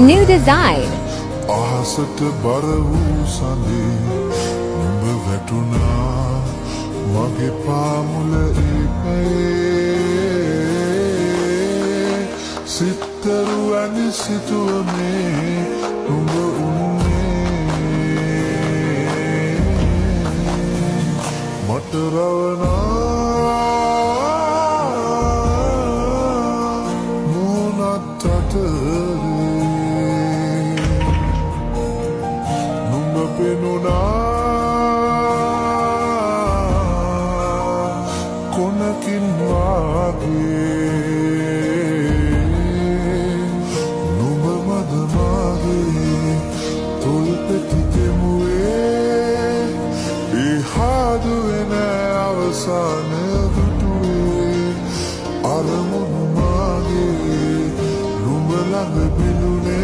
New design. ආසට බර වූ සඳේ නුඹ වැටුණා මගේ පාමුල ඉපේ සිත්තරු ඇනි සිතුවමේ නුඹ උන්නේ මට රවනා මුහුණත් අතරේ නුඹ පෙනුණා කොනකින් වාගේ නුඹ මද මාගේ තොල් පෙති තෙමුවේ ඉහාදුවේ නෑ අවසානය දුටුවේ අරමුණු මාගේ නුඹ ළඟ බිඳුනේ